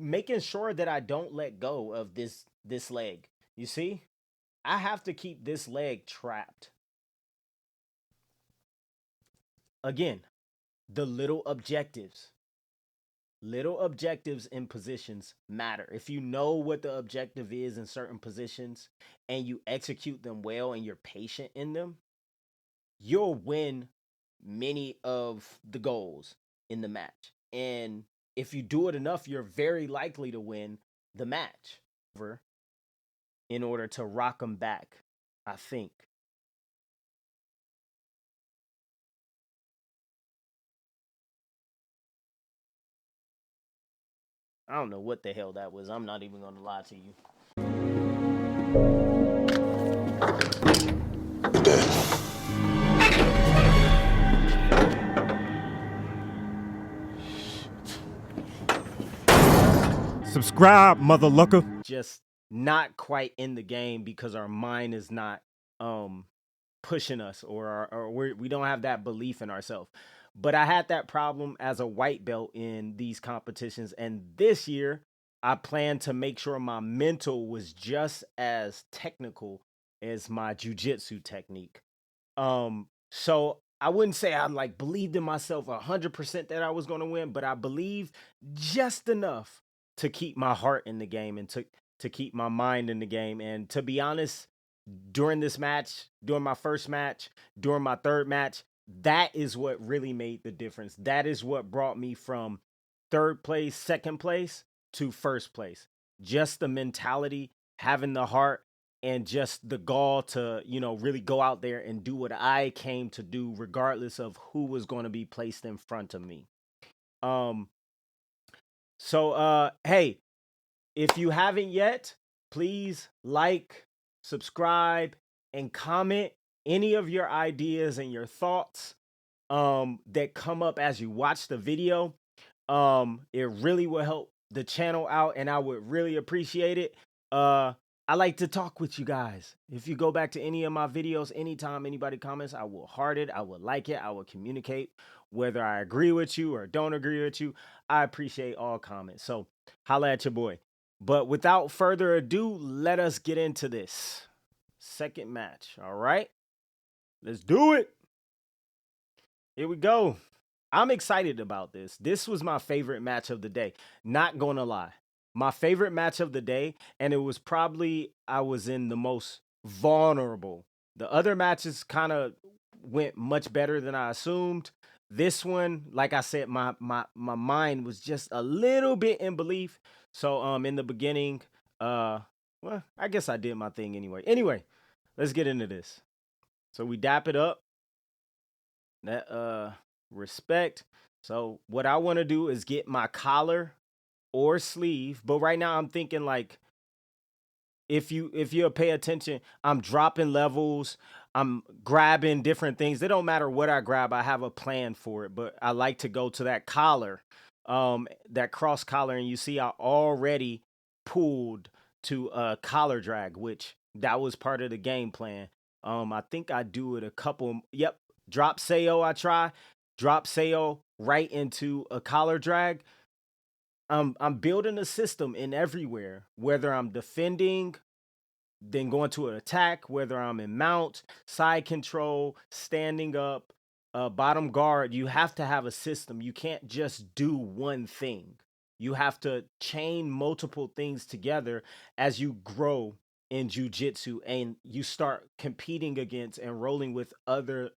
making sure that I don't let go of this leg. You see? I have to keep this leg trapped. Again, the little objectives in positions matter. If you know what the objective is in certain positions and you execute them well and you're patient in them, you'll win many of the goals in the match. And if you do it enough, you're very likely to win the match in order to rock them back, I think. I don't know what the hell that was. I'm not even going to lie to you. Subscribe, mother looker. Just not quite in the game because our mind is not pushing us, or we don't have that belief in ourselves. But I had that problem as a white belt in these competitions, and this year I plan to make sure my mental was just as technical as my jujitsu technique. So I wouldn't say I like believed in myself 100% that I was going to win, but I believed just enough to keep my heart in the game and to keep my mind in the game. And to be honest, during this match, during my first match, during my third match, that is what really made the difference. That is what brought me from third place, second place to first place. Just the mentality, having the heart, and just the gall to, really go out there and do what I came to do, regardless of who was going to be placed in front of me. Um, hey, if you haven't yet, please like, subscribe, and comment any of your ideas and your thoughts that come up as you watch the video. It really will help the channel out, and I would really appreciate it. I like to talk with you guys. If you go back to any of my videos, anytime anybody comments, I will heart it, I will like it, I will communicate whether I agree with you or don't agree with you. I appreciate all comments. So holla at your boy. But without further ado, let us get into this second match. All right, let's do it. Here we go. I'm excited about this. This was my favorite match of the day. Not gonna lie. My favorite match of the day, and it was probably I was in the most vulnerable. The other matches kind of went much better than I assumed. This one, like I said, my mind was just a little bit in belief. So in the beginning, well, I guess I did my thing anyway. Anyway, let's get into this. So we dap it up. That respect. So what I want to do is get my collar or sleeve, but right now I'm thinking like if you pay attention, I'm dropping levels, I'm grabbing different things. It don't matter what I grab, I have a plan for it, but I like to go to that collar, that cross collar, and you see I already pulled to a collar drag, which that was part of the game plan. I think I do it a couple. Yep, drop Sayo. I try drop Sayo right into a collar drag. I'm building a system in everywhere, whether I'm defending, then going to an attack, whether I'm in mount, side control, standing up, bottom guard. You have to have a system. You can't just do one thing. You have to chain multiple things together as you grow in jujitsu and you start competing against and rolling with other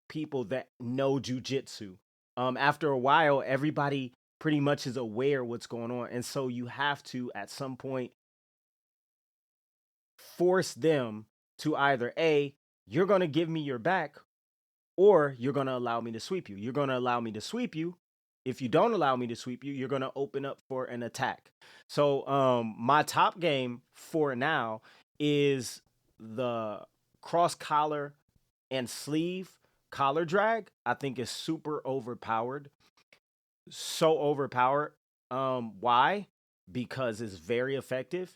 people that know jujitsu. After a while, everybody pretty much is aware what's going on, and so you have to at some point force them to either A, you're going to give me your back, or you're going to allow me to sweep you. You're going to allow me to sweep you. If you don't allow me to sweep you, you're going to open up for an attack. So my top game for now is the cross collar and sleeve collar drag. I think is super overpowered. So overpowered. Why? Because it's very effective.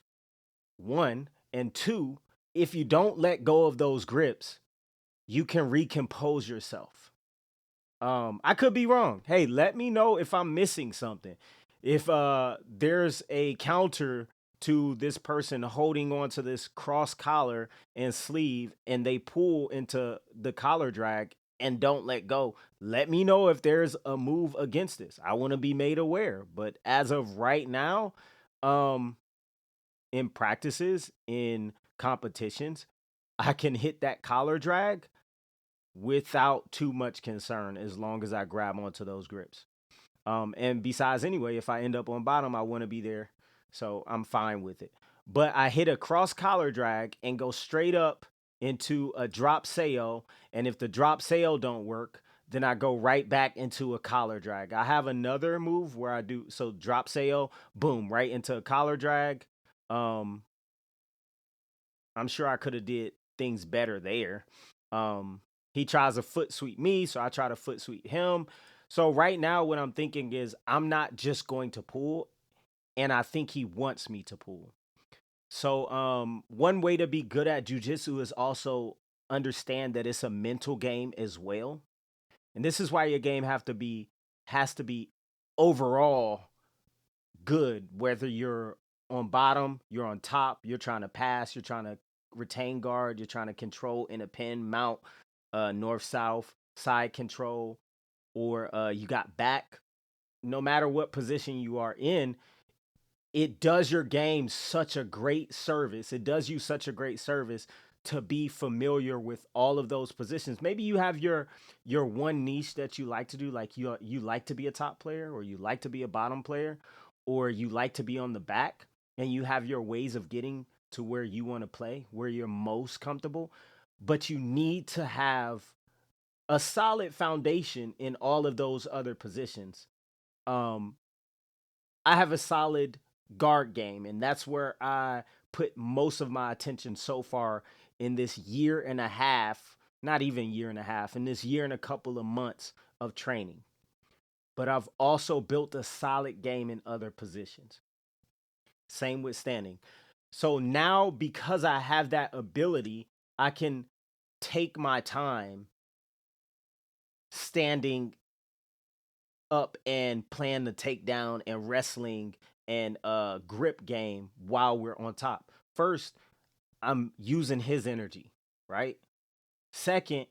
One, and two, if you don't let go of those grips, you can recompose yourself. I could be wrong. Hey, let me know if I'm missing something. If there's a counter to this person holding on to this cross collar and sleeve and they pull into the collar drag and don't let go, let me know if there's a move against this. I want to be made aware. But as of right now, um, in practices, in competitions, I can hit that collar drag without too much concern as long as I grab onto those grips. And besides, anyway, if I end up on bottom, I want to be there. So I'm fine with it. But I hit a cross collar drag and go straight up into a drop sail. And if the drop sail don't work, then I go right back into a collar drag. I have another move where I do so drop sail, boom, right into a collar drag. Um, I'm sure I could have did things better there. Um, he tries to foot sweep me, so I try to foot sweep him. So right now, what I'm thinking is I'm not just going to pull, and I think he wants me to pull. So one way to be good at jujitsu is also understand that it's a mental game as well, and this is why your game has to be overall good, whether you're on bottom, you're on top, you're trying to pass, you're trying to retain guard, you're trying to control in a pin, mount, north, south, side control, or you got back. No matter what position you are in, it does your game such a great service. It does you such a great service to be familiar with all of those positions. Maybe you have your one niche that you like to do, like you like to be a top player, or you like to be a bottom player, or you like to be on the back, and you have your ways of getting to where you want to play, where you're most comfortable, but you need to have a solid foundation in all of those other positions. Um I have a solid guard game, and that's where I put most of my attention so far in this year and a half, not even year and a half, in this year and a couple of months of training. But I've also built a solid game in other positions. Same with standing. So now, because I have that ability, I can take my time standing up and playing the takedown and wrestling and grip game while we're on top. First, I'm using his energy, right? Second,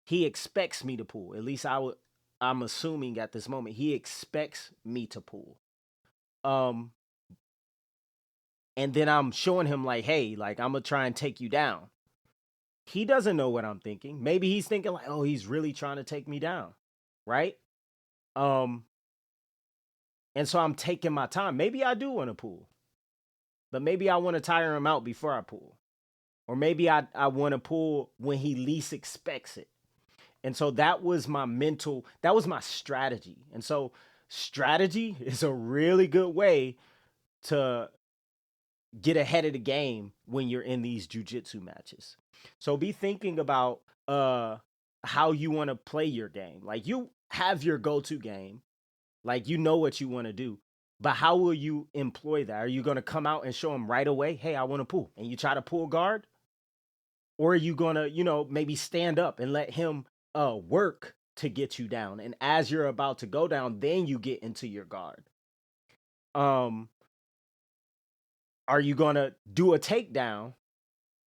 he expects me to pull. At least I'm assuming at this moment he expects me to pull. Um and then I'm showing him like, "Hey, like I'm going to try and take you down." He doesn't know what I'm thinking. Maybe he's thinking like, "Oh, he's really trying to take me down." Right? Um and so I'm taking my time. Maybe I do want to pull. But maybe I want to tire him out before I pull. Or maybe I want to pull when he least expects it. And so that was my strategy. And so strategy is a really good way to get ahead of the game when you're in these jujitsu matches. So be thinking about how you want to play your game. Like you have your go-to game, like you know what you want to do. But how will you employ that? Are you going to come out and show him right away, "Hey, I want to pull," and you try to pull guard? Or are you going to, maybe stand up and let him work to get you down? And as you're about to go down, then you get into your guard. Um, are you going to do a takedown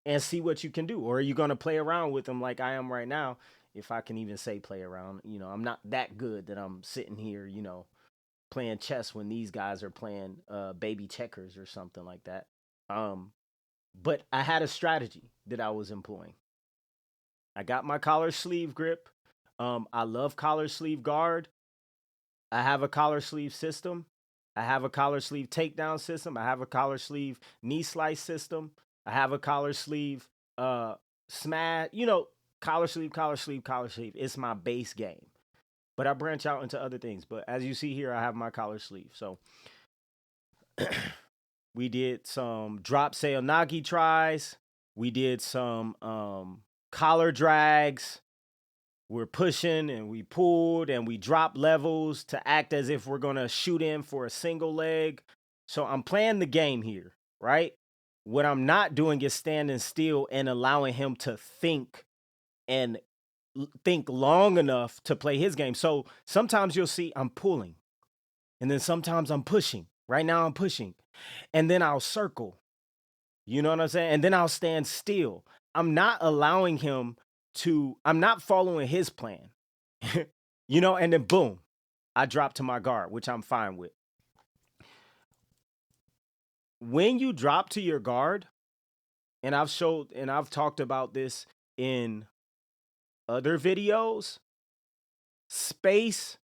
and see what you can do? Or are you going to play around with him like I am right now? If I can even say play around, I'm not that good that I'm sitting here, playing chess when these guys are playing baby checkers or something like that. Um, but I had a strategy that I was employing. I got my collar sleeve grip. I love collar sleeve guard. I have a collar sleeve system. I have a collar sleeve takedown system. I have a collar sleeve knee slice system. I have a collar sleeve smash. Collar sleeve, collar sleeve, collar sleeve. It's my base game. But I branch out into other things. But as you see here, I have my collar sleeve. So we did some drop sail nagi tries. We did some collar drags. We're pushing and we pulled and we dropped levels to act as if we're going to shoot in for a single leg. So I'm playing the game here, right? What I'm not doing is standing still and allowing him to and think long enough to play his game. So sometimes you'll see I'm pulling. And then sometimes I'm pushing. Right now I'm pushing. And then I'll circle. You know what I'm saying? And then I'll stand still. I'm not allowing him I'm not following his plan. And then boom, I drop to my guard, which I'm fine with. When you drop to your guard, and I've talked about this in other videos, space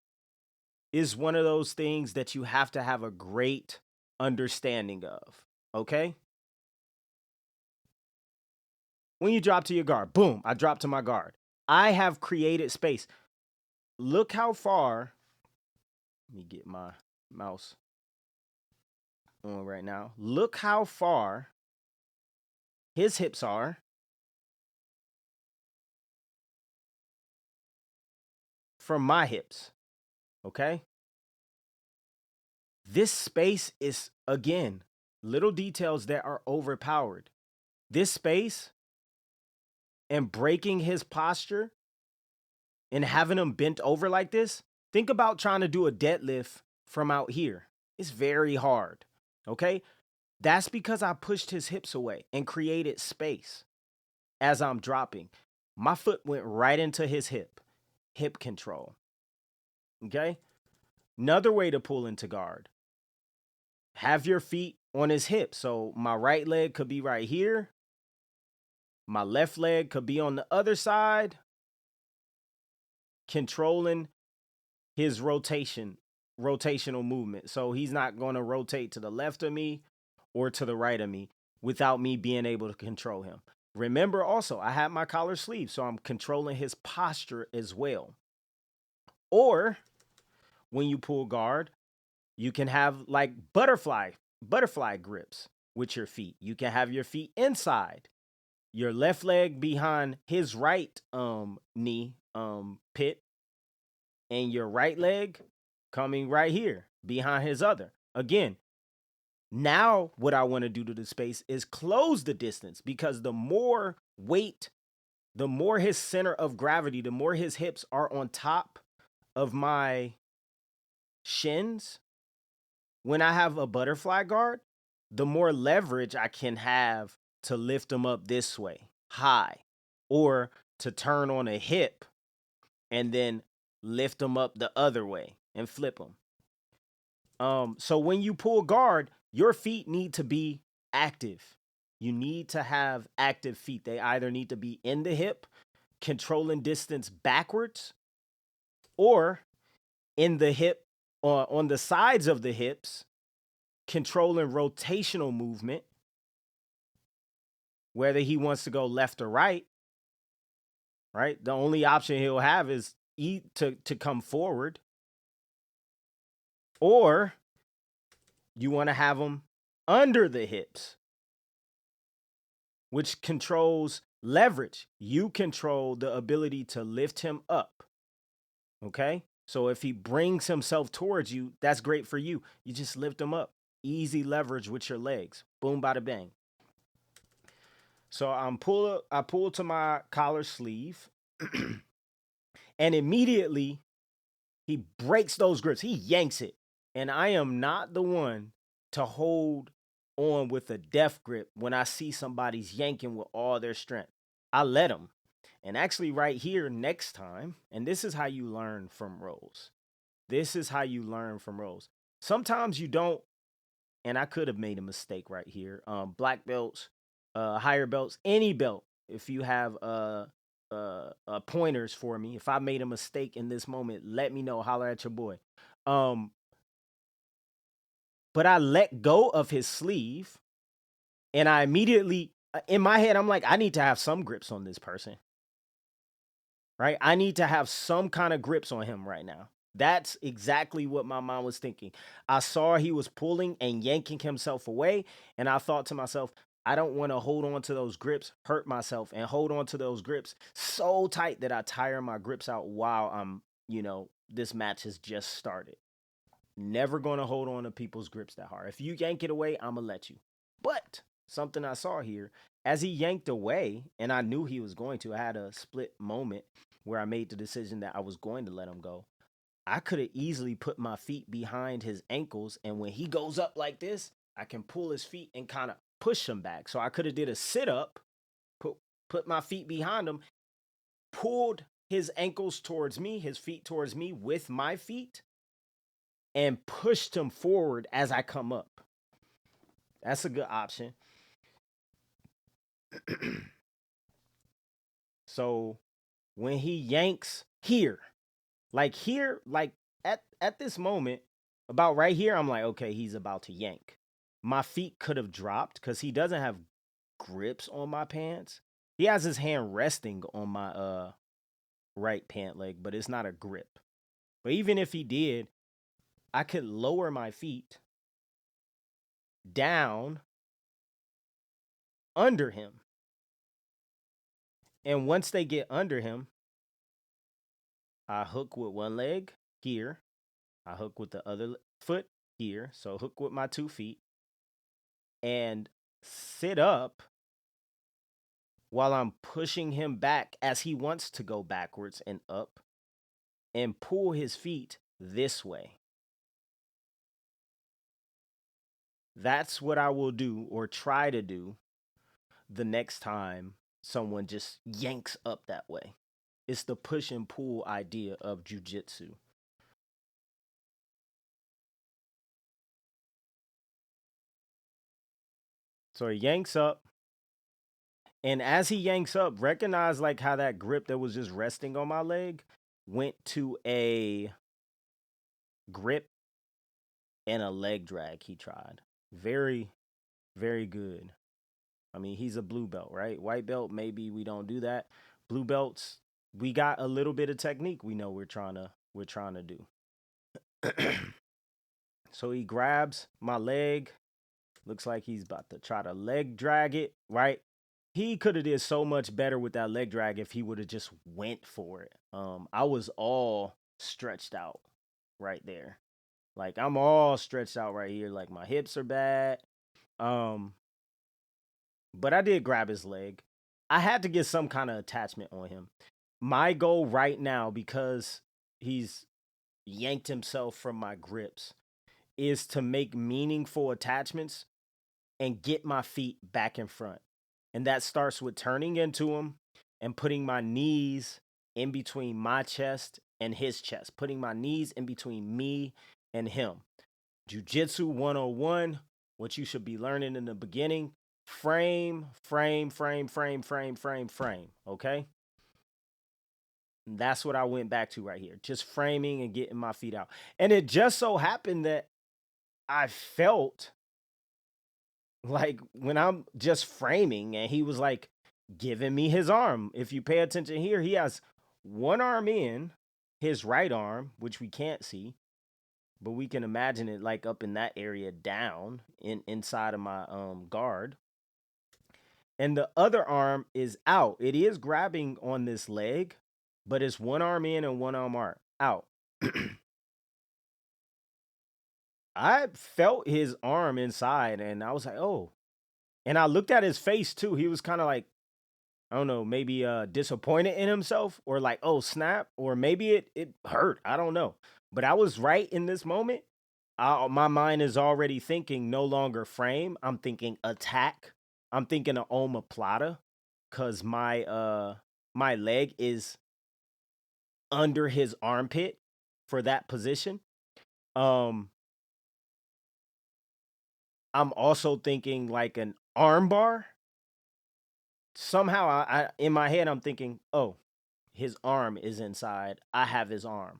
is one of those things that you have to have a great understanding of. Okay? When you drop to your guard, boom, I drop to my guard. I have created space. Look how far, let me get my mouse on right now. Look how far his hips are from my hips. Okay? This space is, again, little details that are overpowered. This space and breaking his posture and having him bent over like this, think about trying to do a deadlift from out here. It's very hard. Okay? That's because I pushed his hips away and created space as I'm dropping. My foot went right into his hip control. Okay? Another way to pull into guard. Have your feet on his hips. So my right leg could be right here. My left leg could be on the other side, controlling his rotational movement. So he's not going to rotate to the left of me or to the right of me without me being able to control him. Remember also, I have my collar sleeve, so I'm controlling his posture as well. Or when you pull guard, you can have like butterfly grips with your feet. You can have your feet inside, your left leg behind his right knee pit, and your right leg coming right here behind his other. Again, now what I want to do to the space is close the distance, because the more weight, the more his center of gravity, the more his hips are on top of my shins. When I have a butterfly guard, the more leverage I can have to lift them up this way, high, or to turn on a hip and then lift them up the other way and flip them. So when you pull guard, your feet need to be active. You need to have active feet. They either need to be in the hip, controlling distance backwards, or in the hip, or on the sides of the hips, controlling rotational movement, whether he wants to go left or right. Right? The only option he'll have is to come forward, or you want to have him under the hips, which controls leverage. You control the ability to lift him up. Okay? So if he brings himself towards you, that's great for you. You just lift him up. Easy leverage with your legs. Boom, bada bang. So I pull to my collar sleeve, and immediately he breaks those grips. He yanks it. And I am not the one to hold on with a death grip when I see somebody's yanking with all their strength. I let them. And actually right here next time, and this is how you learn from roles. Sometimes you don't, and I could have made a mistake right here. Black belts, higher belts, any belt. If you have pointers for me, if I made a mistake in this moment, let me know. Holler at your boy. But I let go of his sleeve, and I immediately, in my head, I'm like, I need to have some grips on this person. Right? I need to have some kind of grips on him right now. That's exactly what my mind was thinking. I saw he was pulling and yanking himself away, and I thought to myself, I don't want to hold on to those grips, hurt myself, and hold on to those grips so tight that I tire my grips out while this match has just started. Never going to hold on to people's grips that hard. If you yank it away, I'm going to let you. But something I saw here, as he yanked away, and I knew he was going to, I had a split moment where I made the decision that I was going to let him go. I could have easily put my feet behind his ankles, and when he goes up like this, I can pull his feet and kind of push him back. So I could have did a sit up, put my feet behind him, pulled his ankles towards me, his feet towards me with my feet, and pushed him forward as I come up. That's a good option. So when he yanks here, like at this moment, about right here, I'm like, okay, he's about to yank. My feet could have dropped because he doesn't have grips on my pants. He has his hand resting on my right pant leg, but it's not a grip. But even if he did, I could lower my feet down under him. And once they get under him, I hook with one leg here. I hook with the other foot here. So hook with my 2 feet and sit up while I'm pushing him back as he wants to go backwards and up, and pull his feet this way. That's what I will do, or try to do, the next time someone just yanks up that way. It's the push and pull idea of jujitsu. So he yanks up, and as he yanks up, recognize like how that grip that was just resting on my leg went to a grip and a leg drag he tried. Very, very good. I mean, he's a blue belt, right? White belt, maybe we don't do that. Blue belts, we got a little bit of technique we know we're trying to do. So he grabs my leg. Looks like he's about to try to leg drag it, right? He could have did so much better with that leg drag if he would have just went for it. I was all stretched out right there. Like I'm all stretched out right here. Like my hips are bad. Um, but I did grab his leg. I had to get some kind of attachment on him. My goal right now, because he's yanked himself from my grips, is to make meaningful attachments and get my feet back in front. And that starts with turning into him and putting my knees in between my chest and his chest, putting my knees in between me and him. Jiu-Jitsu 101, what you should be learning in the beginning: frame, frame, frame, frame, frame, frame, frame. Okay? And that's what I went back to right here. Just framing and getting my feet out. And it just so happened that I felt like when I'm just framing and he was like giving me his arm. If you pay attention here, he has one arm in his right arm, which we can't see, but we can imagine it like up in that area down inside of my guard. And the other arm is out. It is grabbing on this leg, but it's one arm in and one arm out. I felt his arm inside and I was like, oh. And I looked at his face too. He was kind of like, I don't know, maybe disappointed in himself, or like, oh snap, or maybe it hurt. I don't know. But I was right in this moment. My mind is already thinking no longer frame. I'm thinking attack. I'm thinking of omoplata, cause my leg is under his armpit for that position. Um, I'm also thinking like an arm bar. Somehow I in my head I'm thinking, oh, his arm is inside. I have his arm.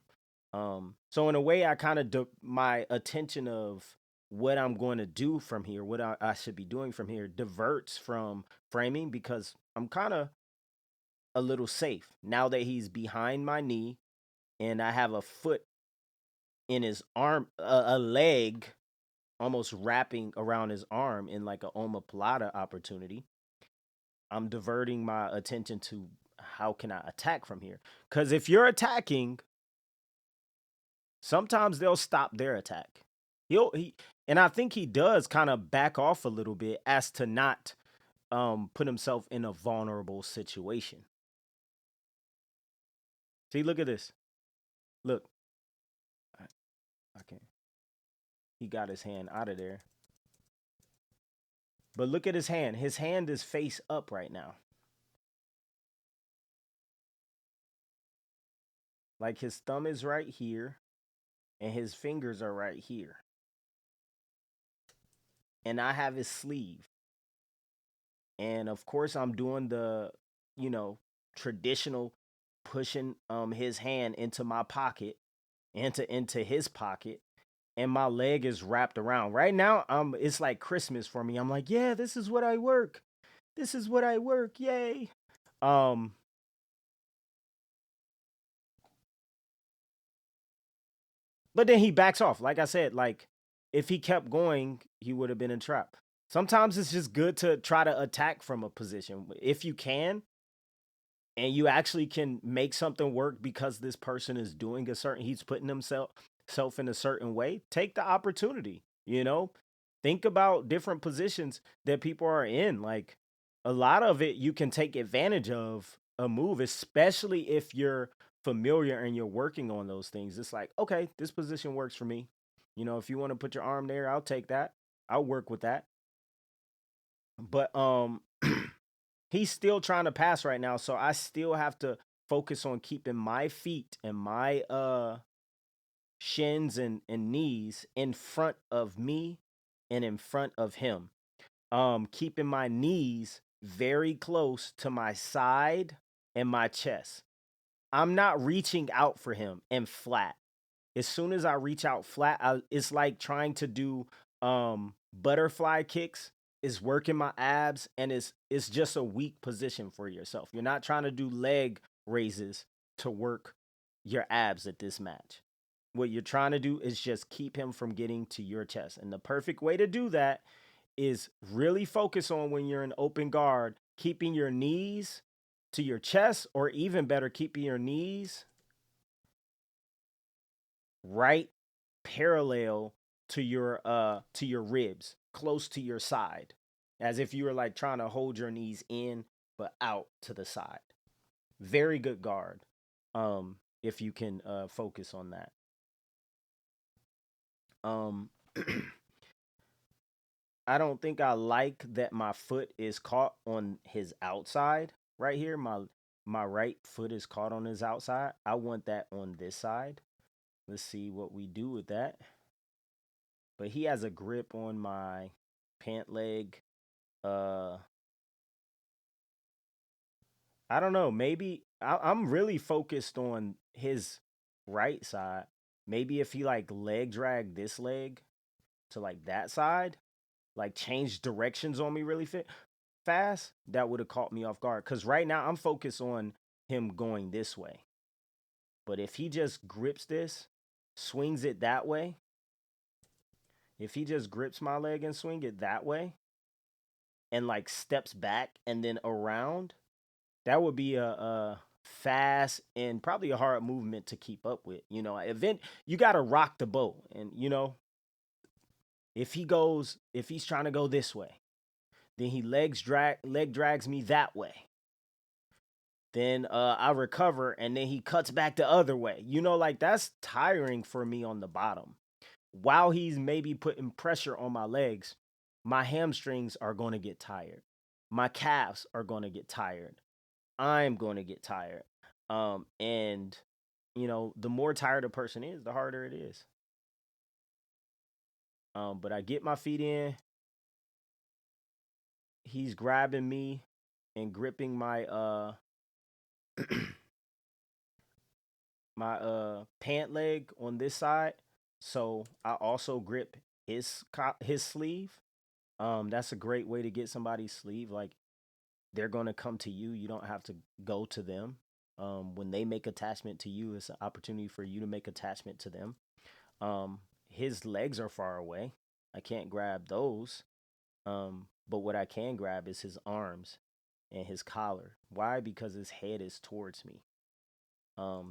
So in a way, I kind of my attention of what I'm going to do from here, what I should be doing from here, diverts from framing, because I'm kind of a little safe now that he's behind my knee and I have a foot in his arm, a leg almost wrapping around his arm in like a omoplata opportunity. I'm diverting my attention to how can I attack from here? Because if you're attacking, sometimes they'll stop their attack. And I think he does kind of back off a little bit as to not put himself in a vulnerable situation. See, look at this. Look, I can. He got his hand out of there. But look at his hand. His hand is face up right now. Like his thumb is right here and his fingers are right here. And I have his sleeve. And of course I'm doing the, you know, traditional pushing his hand into my pocket, into his pocket, and my leg is wrapped around. Right now, it's like Christmas for me. I'm like, yeah, this is what I work. This is what I work. Yay. Um but then he backs off. Like I said, like if he kept going, he would have been in trap. Sometimes it's just good to try to attack from a position if you can, and you actually can make something work because this person is doing a certain, he's putting himself self in a certain way. Take the opportunity, you know. Think about different positions that people are in. Like a lot of it you can take advantage of a move, especially if you're familiar and you're working on those things. It's like, okay, this position works for me. You know, if you want to put your arm there, I'll take that. I'll work with that. But he's still trying to pass right now, so I still have to focus on keeping my feet and my shins and knees in front of me and in front of him. Keeping my knees very close to my side and my chest. I'm not reaching out for him and flat. As soon as I reach out flat, it's like trying to do butterfly kicks. Is working my abs, and it's just a weak position for yourself. You're not trying to do leg raises to work your abs at this match. What you're trying to do is just keep him from getting to your chest. And the perfect way to do that is really focus on, when you're in open guard, keeping your knees to your chest, or even better, keeping your knees right parallel to your ribs, close to your side, as if you were like trying to hold your knees in but out to the side. Very good guard. If you can focus on that. um I don't think I like that my foot is caught on his outside right here. My right foot is caught on his outside. I want that on this side. Let's see what we do with that. But he has a grip on my pant leg. Uh, I don't know. Maybe I'm really focused on his right side. Maybe if he like leg drag this leg to like that side, like change directions on me really fast, that would have caught me off guard. Because right now I'm focused on him going this way. But if he just grips this, swings it that way, if he just grips my leg and swing it that way, and like steps back and then around, that would be a fast and probably a hard movement to keep up with. You know, event you got to rock the boat, and you know, if he's trying to go this way, then he leg drags me that way. Then I recover, and then he cuts back the other way. You know, like that's tiring for me on the bottom. While he's maybe putting pressure on my legs, my hamstrings are going to get tired. My calves are going to get tired. I'm going to get tired. And you know, the more tired a person is, the harder it is. But I get my feet in. He's grabbing me and gripping my my pant leg on this side. So I also grip his sleeve. That's a great way to get somebody's sleeve. Like they're gonna come to you. You don't have to go to them. When they make attachment to you, it's an opportunity for you to make attachment to them. Um, his legs are far away. I can't grab those. But what I can grab is his arms and his collar. Why? Because his head is towards me.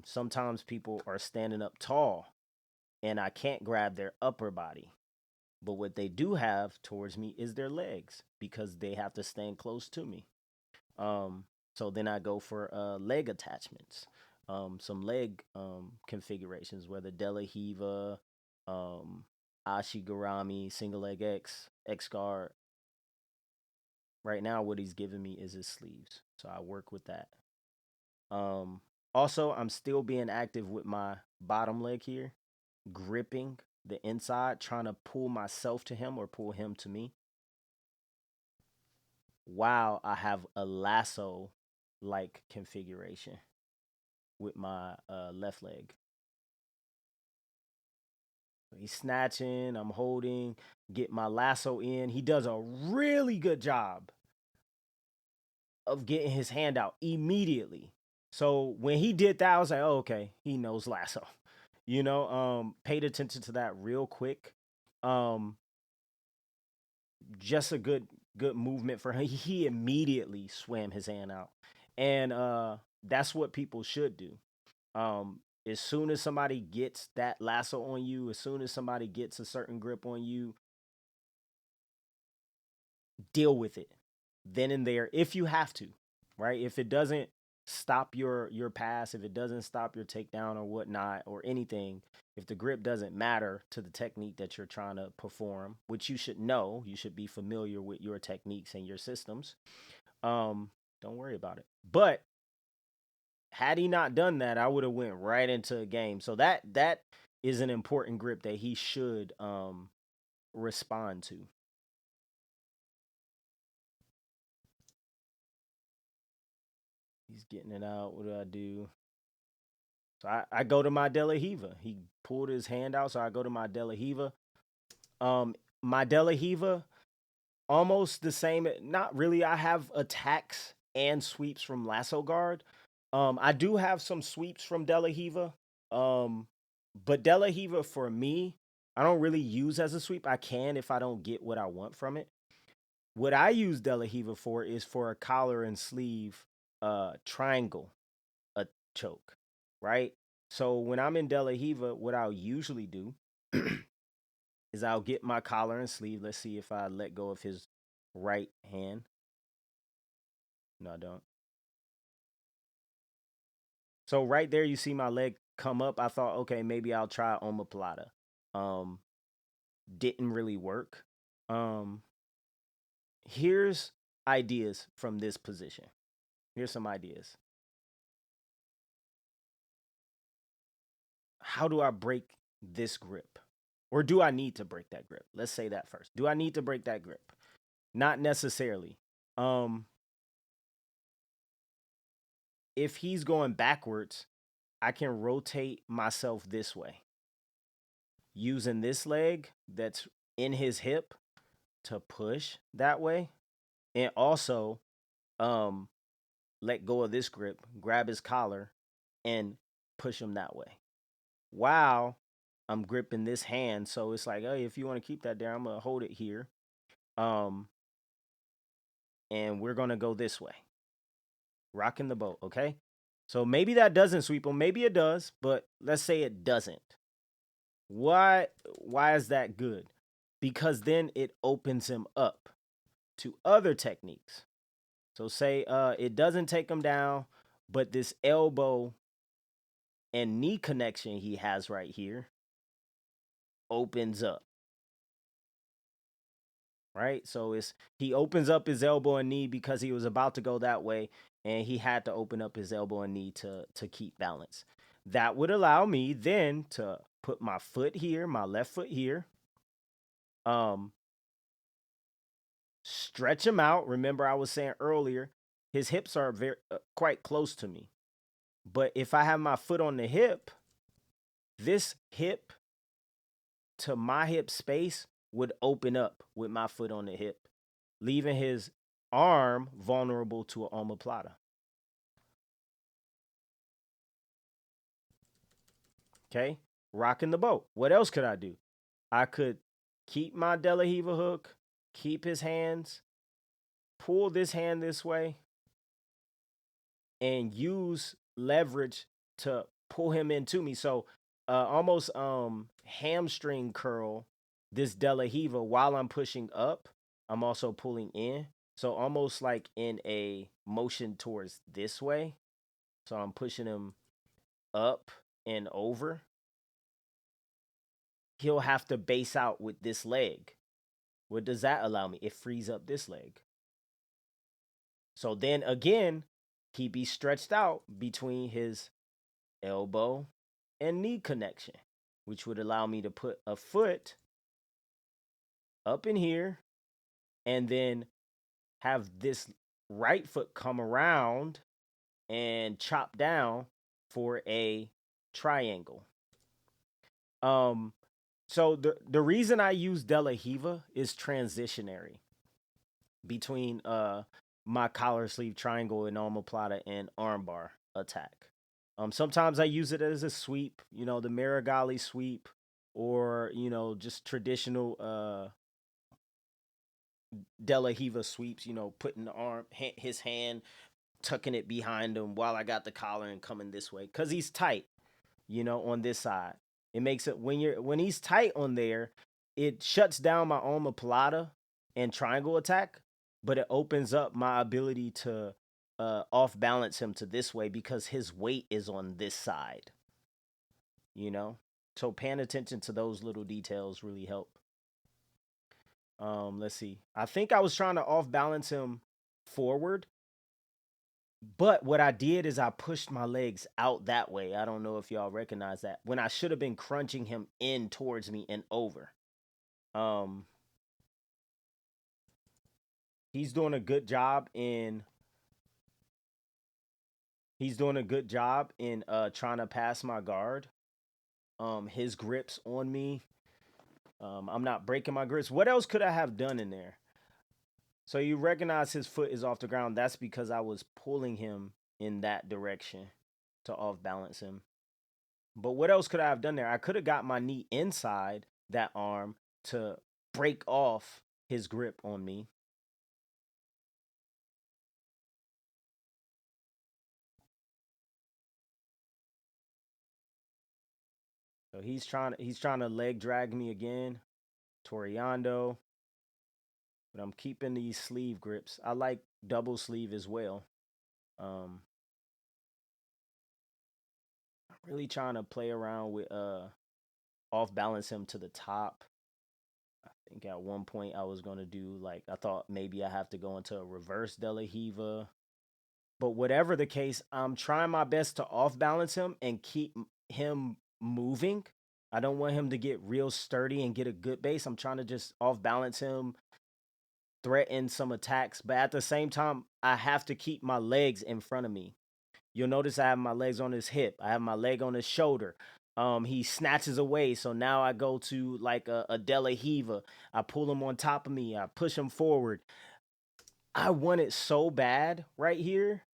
Sometimes people are standing up tall and I can't grab their upper body. But what they do have towards me is their legs because they have to stand close to me. So then I go for leg attachments, some leg configurations, whether De La Hiva, Ashigarami, single leg X guard. Right now, what he's giving me is his sleeves, so I work with that. Um, Also, I'm still being active with my bottom leg here, gripping the inside, trying to pull myself to him or pull him to me, while I have a lasso like configuration with my left leg. He's snatching, I'm holding, get my lasso in. He does a really good job of getting his hand out immediately. So when he did that, I was like, oh, okay, he knows lasso. Paid attention to that real quick. Um, just a good movement for him. He immediately swam his hand out. And that's what people should do. As soon as somebody gets that lasso on you, as soon as somebody gets a certain grip on you, deal with it then and there if you have to, right? If it doesn't stop your pass, if it doesn't stop your takedown or whatnot or anything, if the grip doesn't matter to the technique that you're trying to perform, which you should know, you should be familiar with your techniques and your systems. Don't worry about it. But had he not done that, I would have went right into a game. So that is an important grip that he should respond to. He's getting it out. What do I do? So I go to my De La Hiva. He pulled his hand out, so I go to my De La Hiva. My De La Hiva, almost the same. Not really. I have attacks and sweeps from Lasso Guard. I do have some sweeps from De La Hiva. But De La Hiva for me, I don't really use as a sweep. I can if I don't get what I want from it. What I use De La Hiva for is for a collar and sleeve triangle, a choke, right? So when I'm in De La Hiva, what I'll usually do is I'll get my collar and sleeve. Let's see if I let go of his right hand. No, I don't. So right there, you see my leg come up. I thought, okay, maybe I'll try omoplata. Um, didn't really work. Um, Here's ideas from this position. Here's some ideas. How do I break this grip? Or do I need to break that grip? Let's say that first. Do I need to break that grip? Not necessarily. Um, if he's going backwards, I can rotate myself this way using this leg that's in his hip to push that way, and also um let go of this grip, grab his collar, and push him that way. While I'm gripping this hand, so it's like, hey, if you want to keep that there, I'm gonna hold it here. Um, and we're gonna go this way, rocking the boat, okay? So maybe that doesn't sweep him, maybe it does, but let's say it doesn't. Why is that good? Because then it opens him up to other techniques. So say it doesn't take him down, but this elbow and knee connection he has right here opens up. Right? So he opens up his elbow and knee because he was about to go that way, and he had to open up his elbow and knee to keep balance. That would allow me then to put my foot here, my left foot here. Stretch him out. Remember, I was saying earlier, his hips are very quite close to me. But if I have my foot on the hip, this hip to my hip space would open up with my foot on the hip, leaving his arm vulnerable to an omoplata. Okay, rocking the boat. What else could I do? I could keep my De La Hiva hook, keep his hands, pull this hand this way, and use leverage to pull him into me. So almost hamstring curl this De La Hiva while I'm pushing up. I'm also pulling in. So almost like in a motion towards this way. So I'm pushing him up and over. he'll have to base out with this leg. What does that allow me? It frees up this leg. So then again, he be stretched out between his elbow and knee connection, which would allow me to put a foot up in here and then have this right foot come around and chop down for a triangle. So the reason I use De La Hiva is transitionary between my collar sleeve triangle and omoplata and armbar attack. Sometimes I use it as a sweep, the Marigali sweep, or just traditional De La Hiva sweeps. Putting the his hand, tucking it behind him while I got the collar and coming this way because he's tight. On this side, it makes it when he's tight on there, it shuts down my omoplata and triangle attack, but it opens up my ability to off balance him to this way because his weight is on this side. So paying attention to those little details really help. Let's see. I think I was trying to off balance him forward, but what I did is I pushed my legs out that way. I don't know if y'all recognize that. When I should have been crunching him in towards me and over. He's doing a good job in trying to pass my guard. His grips on me. I'm not breaking my grips. What else could I have done in there? So you recognize his foot is off the ground. That's because I was pulling him in that direction to off balance him. But what else could I have done there? I could have got my knee inside that arm to break off his grip on me. So he's trying to leg drag me again, Toriando. But I'm keeping these sleeve grips. I like double sleeve as well. I'm really trying to play around with off balance him to the top. I think at one point I was gonna do I thought maybe I have to go into a reverse De La Hiva. But whatever the case, I'm trying my best to off balance him and keep him moving. I don't want him to get real sturdy and get a good base. I'm trying to just off balance him, threaten some attacks, but at the same time, I have to keep my legs in front of me. You'll notice I have my legs on his hip. I have my leg on his shoulder. He snatches away, so now I go to like a De La Hiva. I pull him on top of me. I push him forward. I want it so bad right here.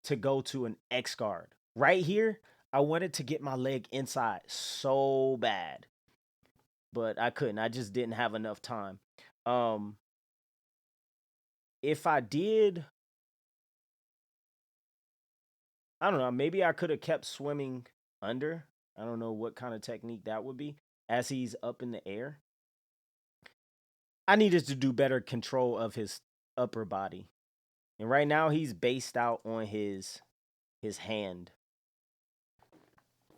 To go to an X guard. Right here, I wanted to get my leg inside so bad. But I couldn't. I just didn't have enough time. If I did, I don't know, maybe I could have kept swimming under. I don't know what kind of technique that would be as he's up in the air. I needed to do better control of his upper body. And right now he's based out on his hand.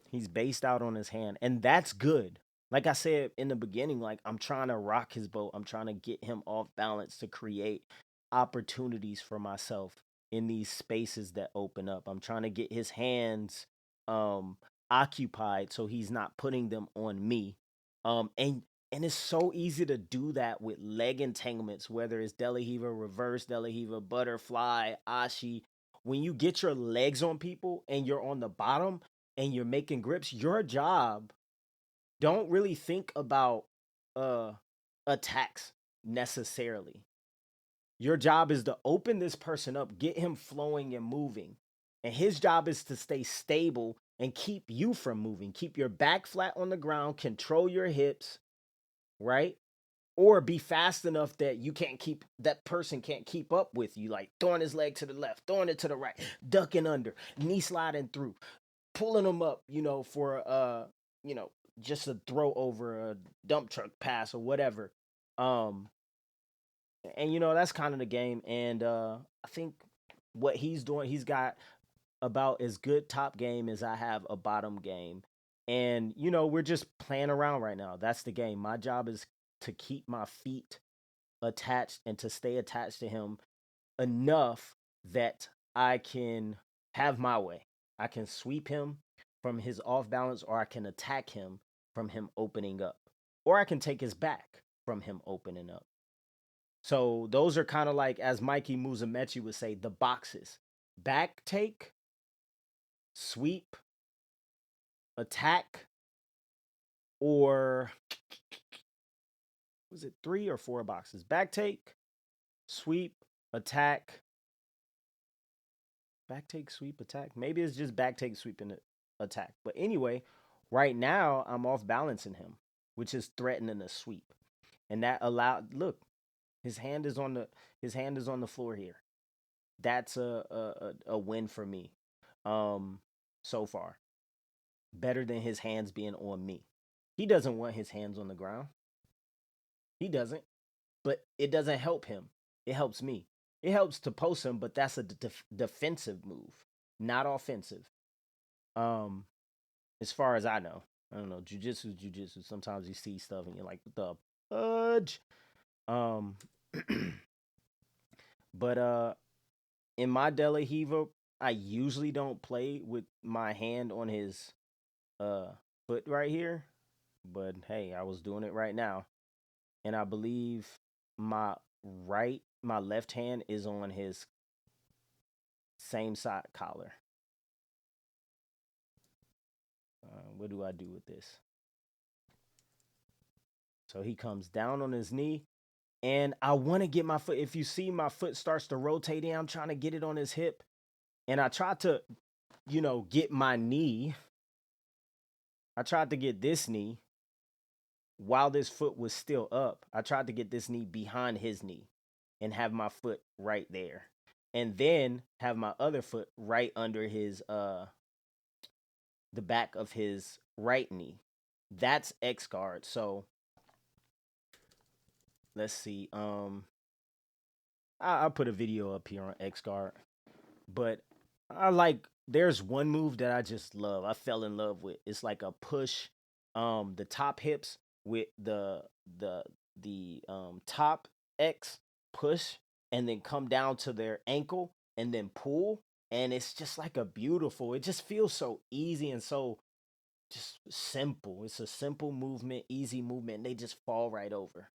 He's based out on his hand, and that's good. Like I said in the beginning, I'm trying to rock his boat. I'm trying to get him off balance to create opportunities for myself in these spaces that open up. I'm trying to get his hands occupied so he's not putting them on me. And it's so easy to do that with leg entanglements, whether it's De La Hiva, reverse De La Hiva, butterfly, ashi. When you get your legs on people and you're on the bottom and you're making grips, your job, don't really think about attacks necessarily. Your job is to open this person up, get him flowing and moving. And his job is to stay stable and keep you from moving. Keep your back flat on the ground, control your hips, right? Or be fast enough that that person can't keep up with you, like throwing his leg to the left, throwing it to the right, ducking under, knee sliding through, pulling them up, for just a throw over a dump truck pass or whatever. Um, and that's kind of the game. And I think what he's doing, he's got about as good top game as I have a bottom game. And, you know, we're just playing around right now. That's the game. My job is to keep my feet attached and to stay attached to him enough that I can have my way. I can sweep him from his off balance, or I can attack him from him opening up, or I can take his back from him opening up. So those are kind of like, as Mikey Musumeci would say, the boxes: back take, sweep, attack, or was it 3 or 4 boxes? Back take, sweep, attack, back take, sweep, attack. Maybe it's just back take, sweep, and attack. But anyway, right now I'm off balancing him, which is threatening a sweep. And that allowed, look, his hand is on the floor here. That's a win for me. So far. Better than his hands being on me. He doesn't want his hands on the ground. He doesn't. But it doesn't help him. It helps me. It helps to post him, but that's a defensive move, not offensive. Um, as far as I know, I don't know. Jiu-jitsu is jiu-jitsu. Sometimes you see stuff and you're like, what the fudge? Um, but in my De La Hiva, I usually don't play with my hand on his uh foot right here. But hey, I was doing it right now. And I believe my left hand is on his same side collar. What do I do with this? So he comes down on his knee, and I want to get my foot. If you see my foot starts to rotate in, I'm trying to get it on his hip, and I tried to, get my knee. I tried to get this knee while this foot was still up. I tried to get this knee behind his knee and have my foot right there. And then have my other foot right under his the back of his right knee. That's X guard. So let's see. I'll put a video up here on X guard. But there's one move that I just love. I fell in love with. It's like a push the top hips with the top X push, and then come down to their ankle and then pull, and it's just like it just feels so easy and so just simple. It's a simple movement, easy movement, and they just fall right over.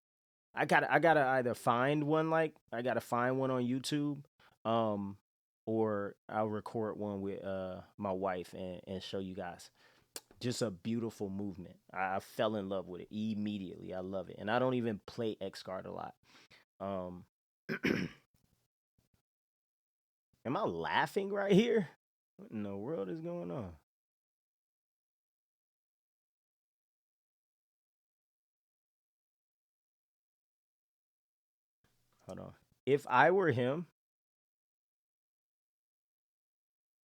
I gotta either find one, I gotta find one on YouTube, um, or I'll record one with my wife and show you guys. Just a beautiful movement. I fell in love with it immediately. I love it, and I don't even play X guard a lot. Um, am I laughing right here? What in the world is going on? Hold on. If I were him,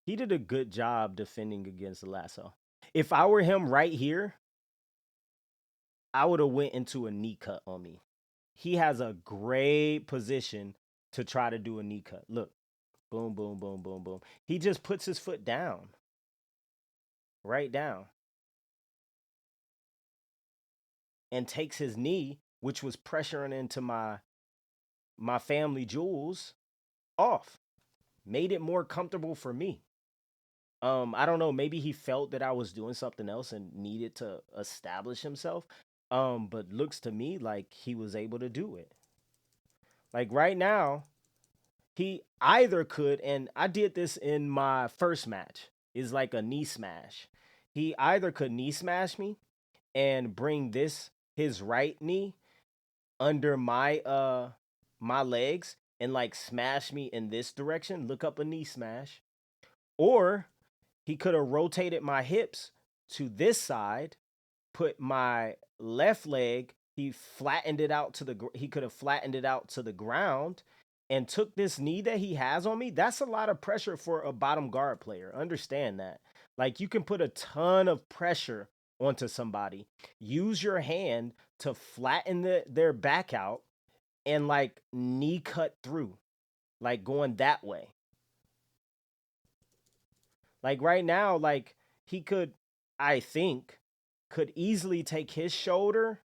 he did a good job defending against the lasso. If I were him right here, I would have went into a knee cut on me. He has a great position to try to do a knee cut. Look, boom, boom, boom, boom, boom. He just puts his foot down, right down, and takes his knee, which was pressuring into my family jewels, off. Made it more comfortable for me. I don't know, maybe he felt that I was doing something else and needed to establish himself. But looks to me like he was able to do it. Like right now, he either could, and I did this in my first match, is like a knee smash. He either could knee smash me and bring his right knee under my legs and like smash me in this direction, look up a knee smash, or he could have rotated my hips to this side, put my left leg, he could have flattened it out to the ground and took this knee that he has on me. That's a lot of pressure for a bottom guard player. Understand that. Like, you can put a ton of pressure onto somebody. Use your hand to flatten their back out and like knee cut through, like going that way. Like right now, like he could I think, could easily take his shoulder,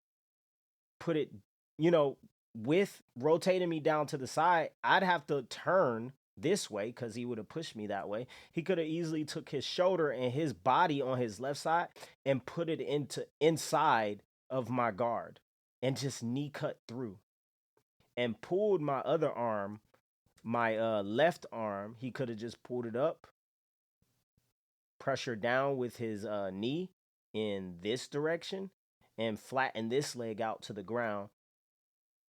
put it, you know, with rotating me down to the side. I'd have to turn this way because he would have pushed me that way. He could have easily took his shoulder and his body on his left side and put it into inside of my guard and just knee cut through and pulled my other arm, my left arm. He could have just pulled it up, pressure down with his knee in this direction, and flattened this leg out to the ground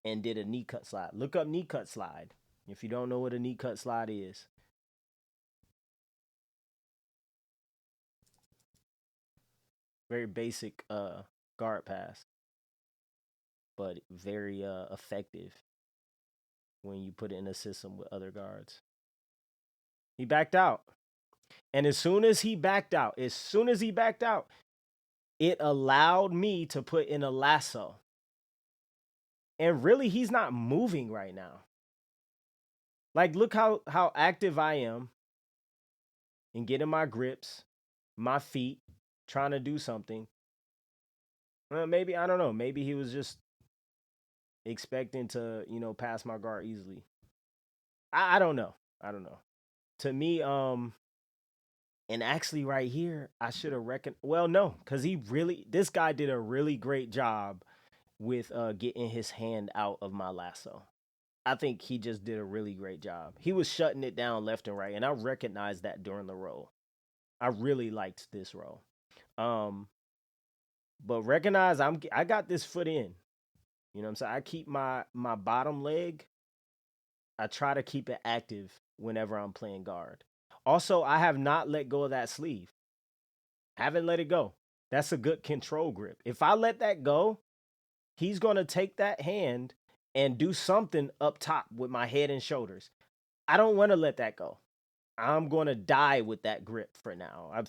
and did a knee cut slide. Look up knee cut slide if you don't know what a knee cut slide is. Very basic guard pass, but very effective when you put it in a system with other guards. He backed out. And as soon as he backed out, it allowed me to put in a lasso. And really, he's not moving right now. Like, look how active I am in getting my grips, my feet, trying to do something. Maybe, I don't know. Maybe he was just expecting to, pass my guard easily. I don't know. To me, and actually right here, I should have reckoned. Well, no, because this guy did a really great job with getting his hand out of my lasso. I think he just did a really great job. He was shutting it down left and right, and I recognized that during the roll. I really liked this roll. But recognize I got this foot in. You know what I'm saying? I keep my bottom leg. I try to keep it active whenever I'm playing guard. Also, I have not let go of that sleeve. Haven't let it go. That's a good control grip. If I let that go, he's going to take that hand and do something up top with my head and shoulders. I don't want to let that go. I'm going to die with that grip for now.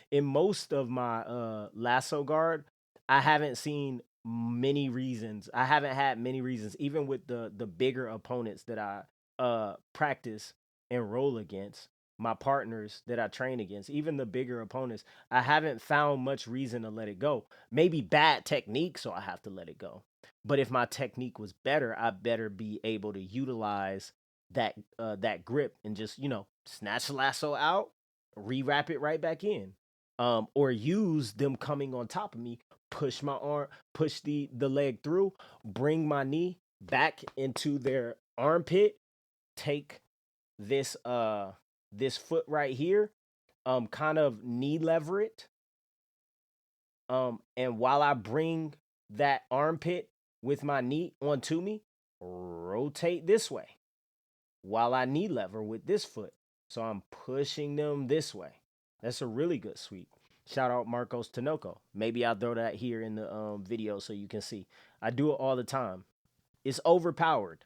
In most of my lasso guard, I haven't seen many reasons. I haven't had many reasons, even with the bigger opponents that I practice and roll against, my partners that I train against, even the bigger opponents, I haven't found much reason to let it go. Maybe bad technique, so I have to let it go. But if my technique was better, I better be able to utilize that grip and just snatch the lasso out, rewrap it right back in, or use them coming on top of me, push my arm, push the leg through, bring my knee back into their armpit, take this this foot right here, kind of knee lever it, and while I bring that armpit with my knee onto me, rotate this way while I knee lever with this foot. So I'm pushing them this way. That's a really good sweep. Shout out Marcos Tinoco. Maybe I'll throw that here in the video so you can see. I do it all the time. It's overpowered.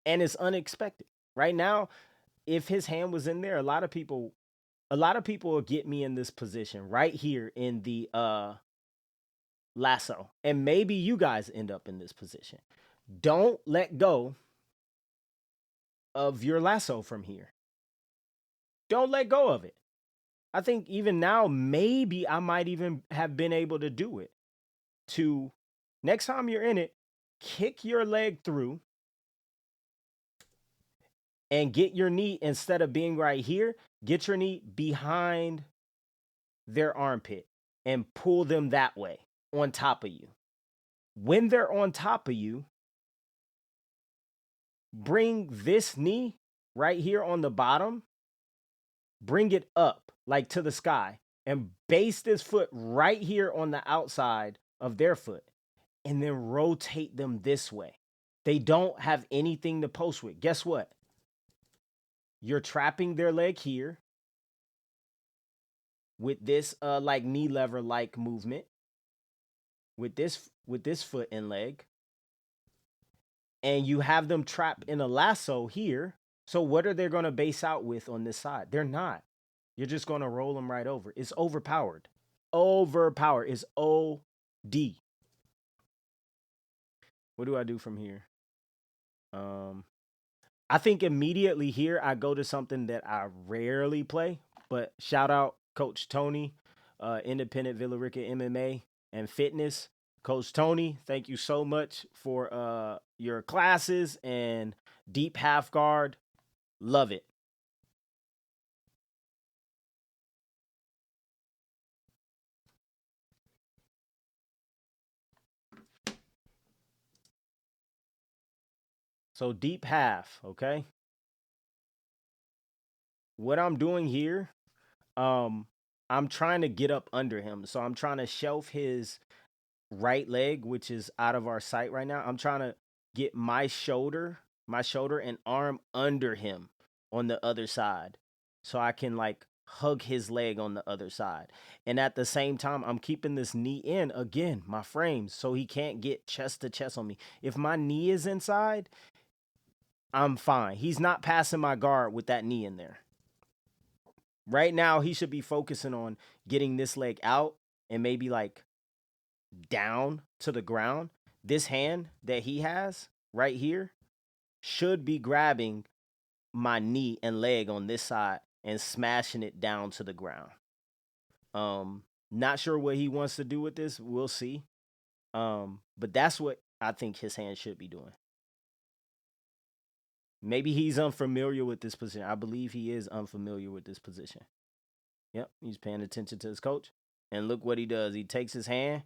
And it's unexpected. Right now, if his hand was in there, a lot of people will get me in this position right here in the lasso. And maybe you guys end up in this position. Don't let go of your lasso from here. Don't let go of it. I think even now, maybe I might even have been able to do it. To next time you're in it, kick your leg through and get your knee, instead of being right here, get your knee behind their armpit and pull them that way on top of you. When they're on top of you, bring this knee right here on the bottom, bring it up like to the sky, and base this foot right here on the outside of their foot, and then rotate them this way. They don't have anything to post with. Guess what? You're trapping their leg here with this like knee lever like movement with this foot and leg, and you have them trapped in a lasso here. So what are they going to base out with on this side? They're not. You're just going to roll them right over. It's overpowered. Overpowered. It's OD. What do I do from here? I think immediately here I go to something that I rarely play, but shout out Coach Tony, Independent Villarica MMA and Fitness. Coach Tony, thank you so much for your classes and deep half guard. Love it. So deep half, okay? What I'm doing here, um, I'm trying to get up under him. So I'm trying to shelf his right leg, which is out of our sight right now. I'm trying to get my shoulder and arm under him on the other side. So I can like hug his leg on the other side. And at the same time, I'm keeping this knee in again, my frames, so he can't get chest to chest on me. If my knee is inside, I'm fine. He's not passing my guard with that knee in there. Right now, he should be focusing on getting this leg out and maybe like down to the ground. This hand that he has right here should be grabbing my knee and leg on this side and smashing it down to the ground. Not sure what he wants to do with this. We'll see. But that's what I think his hand should be doing. Maybe he's unfamiliar with this position. I believe he is unfamiliar with this position. Yep, he's paying attention to his coach. And look what he does. He takes his hand,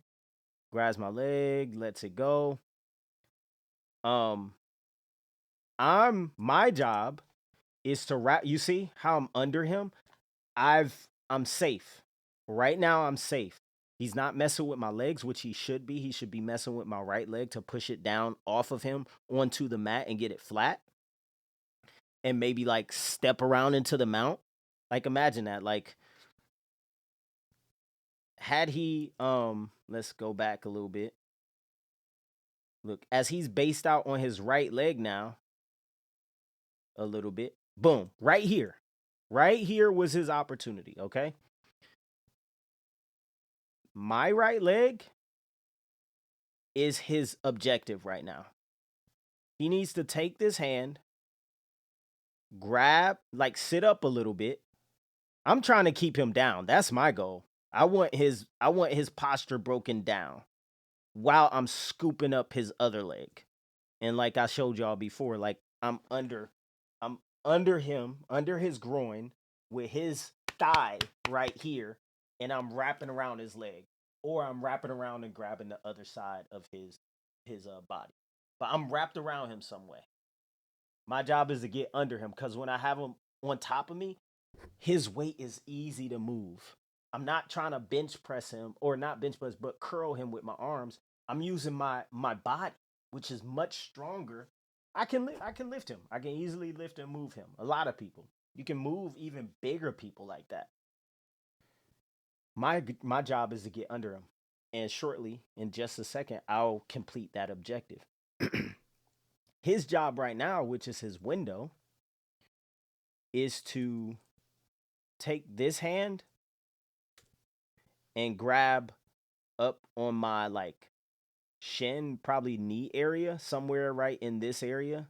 grabs my leg, lets it go. My job is to wrap. You see how I'm under him? I'm safe. Right now I'm safe. He's not messing with my legs, which he should be. He should be messing with my right leg to push it down off of him onto the mat and get it flat. And maybe like step around into the mount. Like imagine that. Like had he let's go back a little bit. Look, as he's based out on his right leg now, a little bit. Boom, right here. Right here was his opportunity, okay? My right leg is his objective right now. He needs to take this hand, grab, like sit up a little bit. I'm trying to keep him down. That's my goal. I want his posture broken down while I'm scooping up his other leg. And like I showed y'all before, like I'm under him, under his groin with his thigh right here, and I'm wrapping around his leg, or I'm wrapping around and grabbing the other side of his body. But I'm wrapped around him some way. My job is to get under him because when I have him on top of me, his weight is easy to move. I'm not trying to bench press him or not bench press, but curl him with my arms. I'm using my body, which is much stronger. I can lift him. I can easily lift and move him. A lot of people. You can move even bigger people like that. My job is to get under him. And shortly, in just a second, I'll complete that objective. His job right now, which is his window, is to take this hand and grab up on my like shin, probably knee area, somewhere right in this area.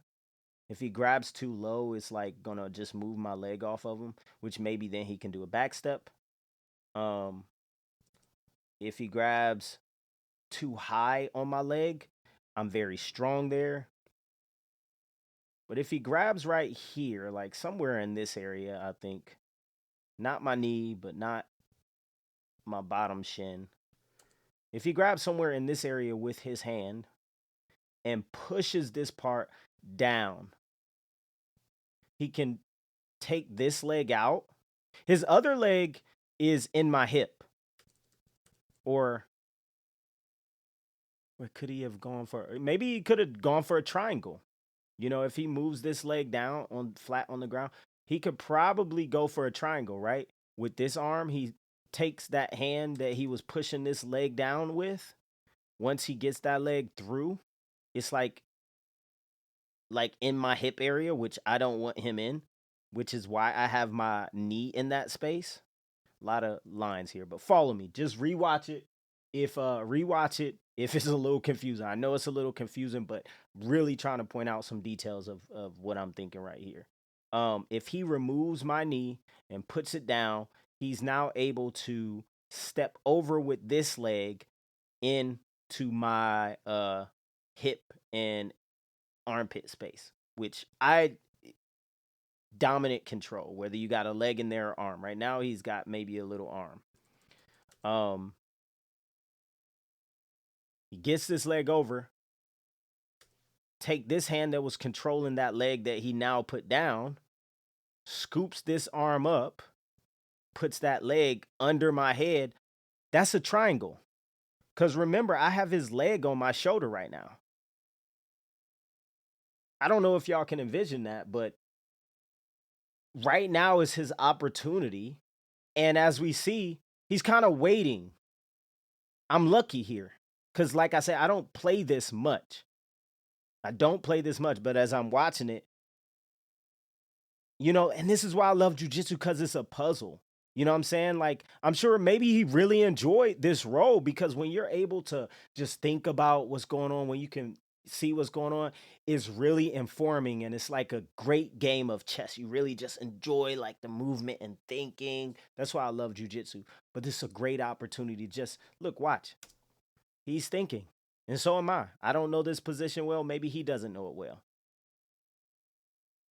If he grabs too low, it's like gonna just move my leg off of him, which maybe then he can do a back step. Um, if he grabs too high on my leg, I'm very strong there. But if he grabs right here, like somewhere in this area, I think, not my knee, but not my bottom shin. If he grabs somewhere in this area with his hand and pushes this part down, he can take this leg out. His other leg is in my hip. Or what could he have gone for? Maybe he could have gone for a triangle. You know, if he moves this leg down on flat on the ground, he could probably go for a triangle, right? With this arm, he takes that hand that he was pushing this leg down with. Once he gets that leg through, it's like in my hip area, which I don't want him in, which is why I have my knee in that space. A lot of lines here, but follow me. Just rewatch it. If rewatch it if it's a little confusing. I know it's a little confusing, but really trying to point out some details of what I'm thinking right here. If he removes my knee and puts it down, he's now able to step over with this leg into my hip and armpit space, which I dominant control, whether you got a leg in there or arm. Right now he's got maybe a little arm. He gets this leg over, take this hand that was controlling that leg that he now put down, scoops this arm up, puts that leg under my head. That's a triangle. Because remember, I have his leg on my shoulder right now. I don't know if y'all can envision that, but right now is his opportunity. And as we see, he's kind of waiting. I'm lucky here. Because like I said, I don't play this much. But as I'm watching it, and this is why I love jujitsu, because it's a puzzle. You know what I'm saying? Like, I'm sure maybe he really enjoyed this role, because when you're able to just think about what's going on, when you can see what's going on, is really informing. And it's like a great game of chess. You really just enjoy like the movement and thinking. That's why I love jujitsu. But this is a great opportunity. Just look, watch. He's thinking. And so am I. I don't know this position well. Maybe he doesn't know it well.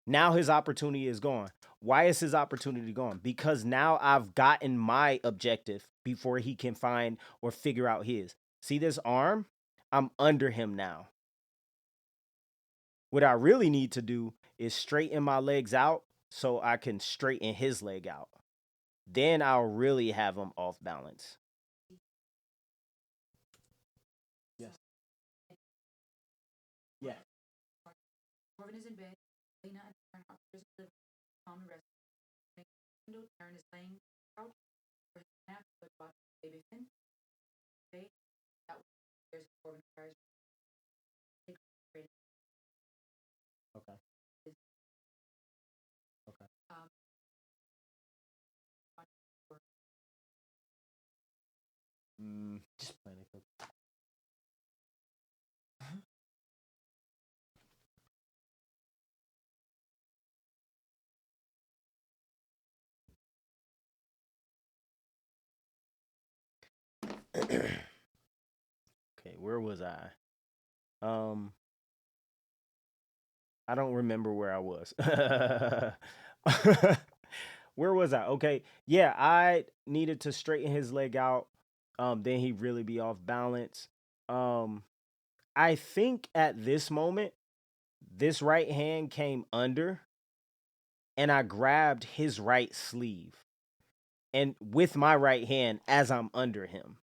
Now his opportunity is gone. Why is his opportunity gone? Because now I've gotten my objective before he can find or figure out his. See this arm? I'm under him now. What I really need to do is straighten my legs out so I can straighten his leg out. Then I'll really have him off balance. Yes. Yeah. Corbin is in bed. Lena and Karen upstairs live calm and rest. Window, Karen is laying couch for his nap, but watch baby Finn. Okay. That was there's Corbin cars. Okay. Okay. Just playing it. Okay, where was I? I don't remember where I was. Where was I? Okay. Yeah, I needed to straighten his leg out. Then he'd really be off balance. I think at this moment, this right hand came under and I grabbed his right sleeve and with my right hand as I'm under him.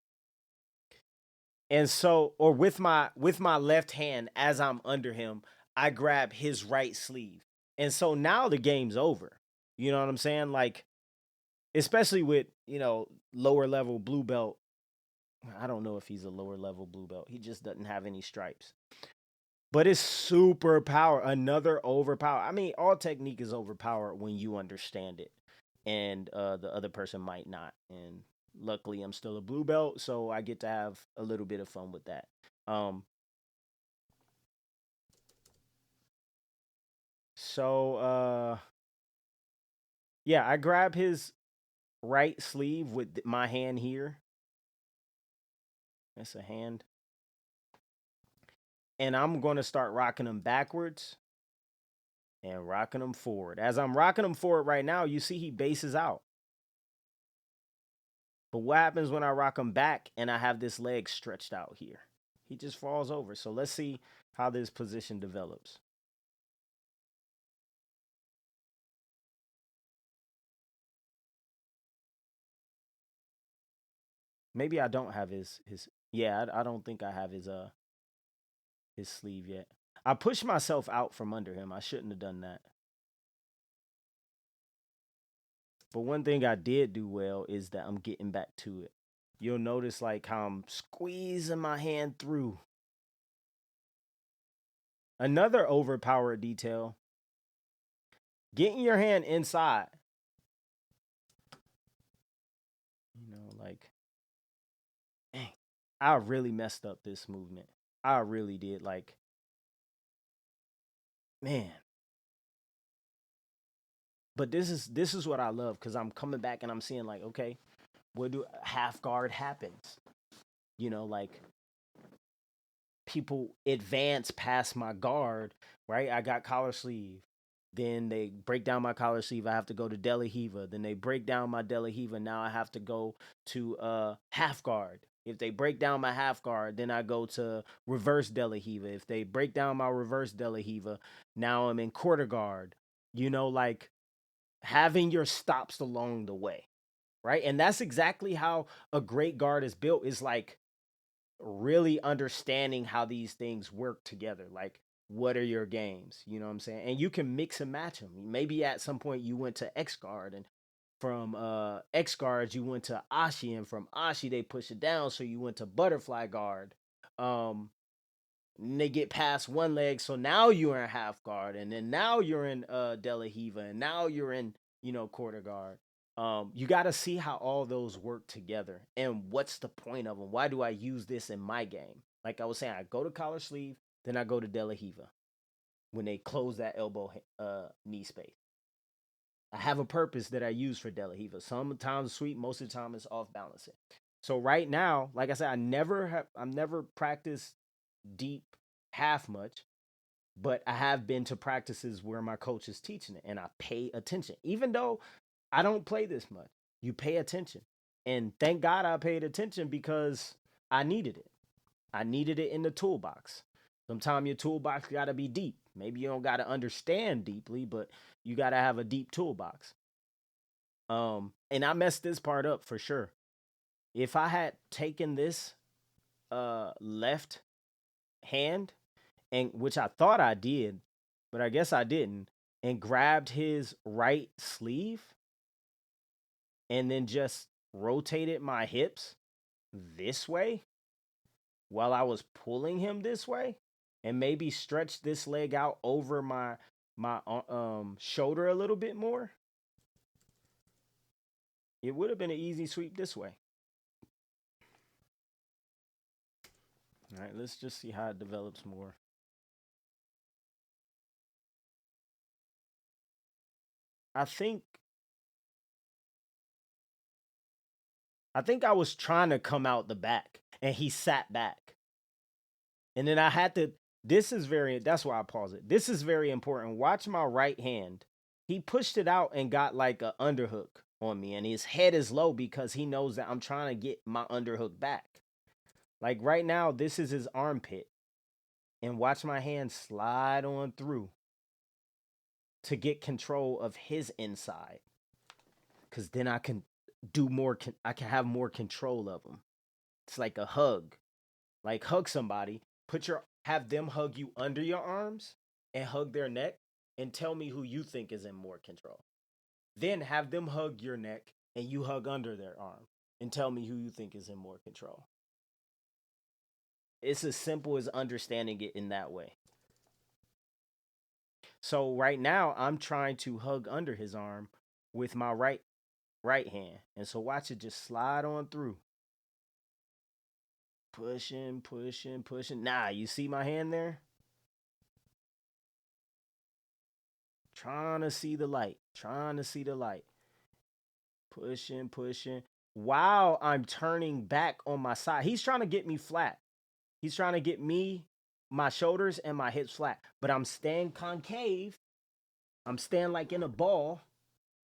And so, or with my left hand as I'm under him, I grab his right sleeve. And so now the game's over. You know what I'm saying? Like, especially with, lower level blue belt. I don't know if he's a lower level blue belt. He just doesn't have any stripes. But it's super power, another overpower. I mean, all technique is overpowered when you understand it. And the other person might not. And luckily I'm still a blue belt, so I get to have a little bit of fun with that. So yeah, I grab his right sleeve with my hand here. That's a hand. And I'm going to start rocking him backwards and rocking him forward. As I'm rocking him forward right now, you see he bases out. But what happens when I rock him back and I have this leg stretched out here? He just falls over. So let's see how this position develops. Maybe I don't have his yeah, I don't think I have his sleeve yet. I pushed myself out from under him. I shouldn't have done that. But one thing I did do well is that I'm getting back to it. You'll notice like how I'm squeezing my hand through. Another overpowered detail. Getting your hand inside. Like, dang. I really messed up this movement. I really did. Like, man. But this is what I love because I'm coming back and I'm seeing like, okay, what do half guard happens? Like people advance past my guard, right? I got collar sleeve. Then they break down my collar sleeve. I have to go to Delahiva. Then they break down my Delahiva. Now I have to go to half guard. If they break down my half guard, then I go to reverse Delahiva. If they break down my reverse Delahiva, now I'm in quarter guard. Like having your stops along the way, right? And that's exactly how a great guard is built. Is like really understanding how these things work together. Like, what are your games? You know what I'm saying? And you can mix and match them. Maybe at some point you went to X guard, and from X guards you went to Ashi, and from Ashi they push it down, so you went to butterfly guard. Um, and they get past one leg, so now you're in half guard, and then now you're in Delahiva, and now you're in quarter guard. You got to see how all those work together, and what's the point of them. Why do I use this in my game? Like I was saying, I go to collar sleeve, then I go to Delahiva when they close that elbow knee space. I have a purpose that I use for Delahiva. Sometimes sweep, most of the time it's off balancing. So right now, like I said, I've never practiced deep half much, but I have been to practices where my coach is teaching it and I pay attention. Even though I don't play this much, you pay attention. And thank God I paid attention because I needed it. I needed it in the toolbox. Sometimes your toolbox got to be deep. Maybe you don't got to understand deeply, but you got to have a deep toolbox. And I messed this part up for sure. If I had taken this left hand, and which I thought I did, but I guess I didn't, and grabbed his right sleeve and then just rotated my hips this way while I was pulling him this way, and maybe stretched this leg out over my shoulder a little bit more, it would have been an easy sweep this way. All right, let's just see how it develops more. I think I was trying to come out the back and he sat back. And then I had to, that's why I pause it. This is very important. Watch my right hand. He pushed it out and got like a underhook on me, and his head is low because he knows that I'm trying to get my underhook back. Like right now, this is his armpit. And watch my hand slide on through to get control of his inside. Cause then I can do more, I can have more control of him. It's like a hug. Like hug somebody, have them hug you under your arms and hug their neck and tell me who you think is in more control. Then have them hug your neck and you hug under their arm and tell me who you think is in more control. It's as simple as understanding it in that way. So right now I'm trying to hug under his arm with my right hand. And so watch it just slide on through. Pushing, pushing, pushing. Nah, you see my hand there? Trying to see the light. Trying to see the light. Pushing, pushing. While I'm turning back on my side. He's trying to get me flat. He's trying to get me, my shoulders and my hips flat. But I'm staying concave. I'm staying like in a ball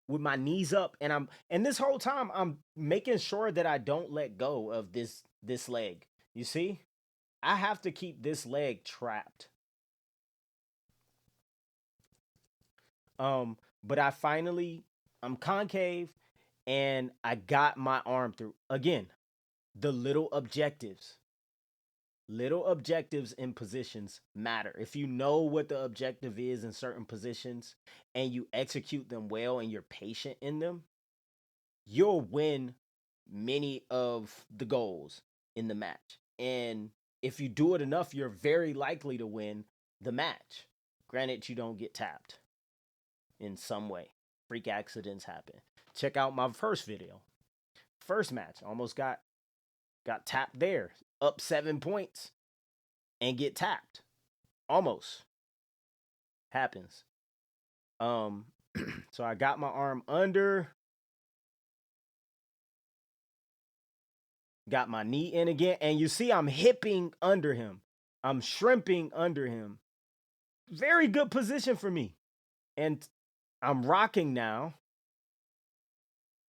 with my knees up. And this whole time I'm making sure that I don't let go of this leg. You see? I have to keep this leg trapped. But I'm concave and I got my arm through. Again, the little objectives. Little objectives in positions matter. If you know what the objective is in certain positions and you execute them well and you're patient in them, you'll win many of the goals in the match. And if you do it enough, you're very likely to win the match. Granted, you don't get tapped in some way. Freak accidents happen. Check out my first video. First match, almost got tapped there. up 7 points and get tapped. Almost happens. So I got my arm under, got my knee in again, and you see I'm hipping under him. I'm shrimping under him. Very good position for me. And I'm rocking now.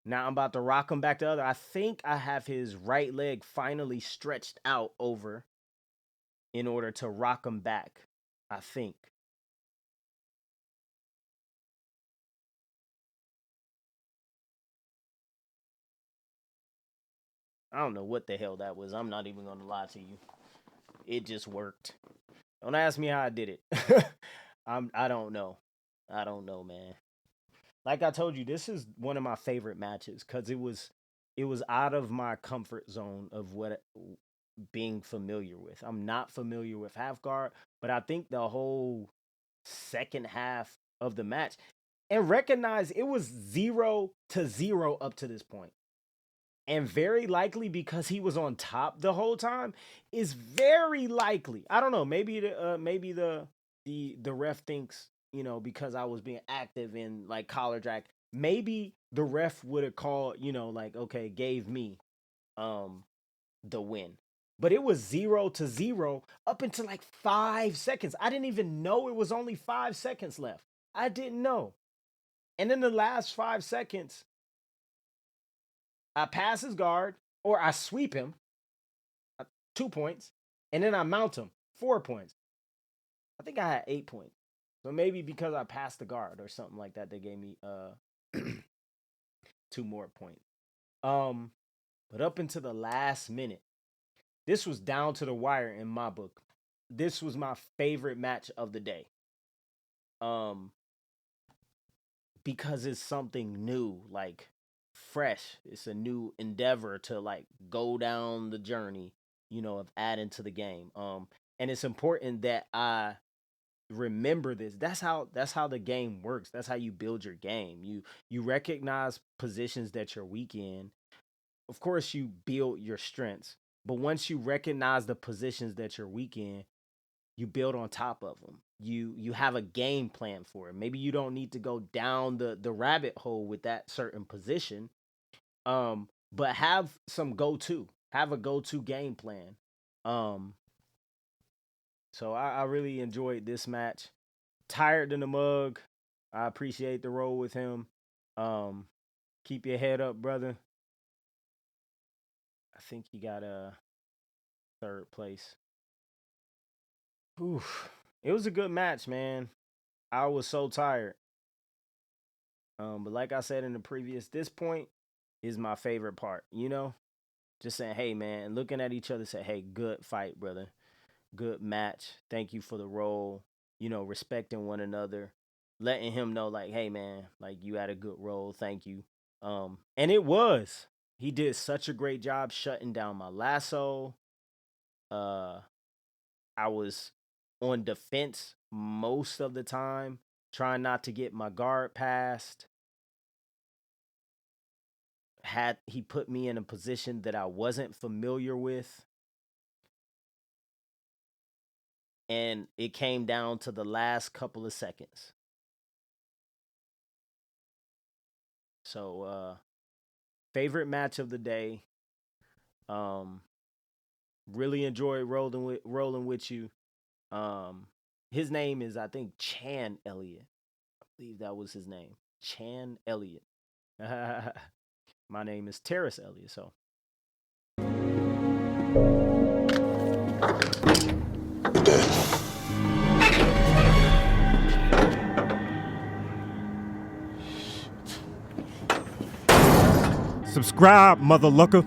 Now I'm about to rock him back to the other. I think I have his right leg finally stretched out over in order to rock him back. I think. I don't know what the hell that was. I'm not even going to lie to you. It just worked. Don't ask me how I did it. I don't know. I don't know, man. Like I told you, this is one of my favorite matches because it was out of my comfort zone of what being familiar with. I'm not familiar with half guard, but I think the whole second half of the match and recognize it was 0-0 up to this point. And very likely because he was on top the whole time is very likely. I don't know. Maybe the ref thinks, you know, because I was being active in like collar jack, maybe the ref would have called, you know, like, okay, gave me the win. But it was 0-0 up until like 5 seconds. I didn't even know it was only 5 seconds left. I didn't know. And in the last 5 seconds, I pass his guard or I sweep him, 2 points, and then I mount him, 4 points. I think I had 8 points. So maybe because I passed the guard or something like that, they gave me 2 more points. But up until the last minute, this was down to the wire in my book. This was my favorite match of the day. Because it's something new, like fresh. It's a new endeavor to like go down the journey, you know, of adding to the game. And it's important that I remember this. That's how the game works. That's how you build your game. You recognize positions that you're weak in. Of course, you build your strengths, but once you recognize the positions that you're weak in, you build on top of them. You have a game plan for it. Maybe you don't need to go down the rabbit hole with that certain position, but have some have a go-to game plan. So I really enjoyed this match. Tired in the mug. I appreciate the roll with him. Keep your head up, brother. I think he got a third place. Oof. It was a good match, man. I was so tired. But like I said in the previous, this point is my favorite part, you know? Just saying, hey man, looking at each other, say, hey, good fight, brother. Good match. Thank you for the role. You know, respecting one another. Letting him know, like, hey man, like you had a good role. Thank you. And it was. He did such a great job shutting down my lasso. I was on defense most of the time, trying not to get my guard passed. He put me in a position that I wasn't familiar with. And it came down to the last couple of seconds. So favorite match of the day. Really enjoy rolling with you. His name is, I think, Chan Elliott. I believe that was his name. Chan Elliott. My name is Terrace Elliott, so. Subscribe, mother looker.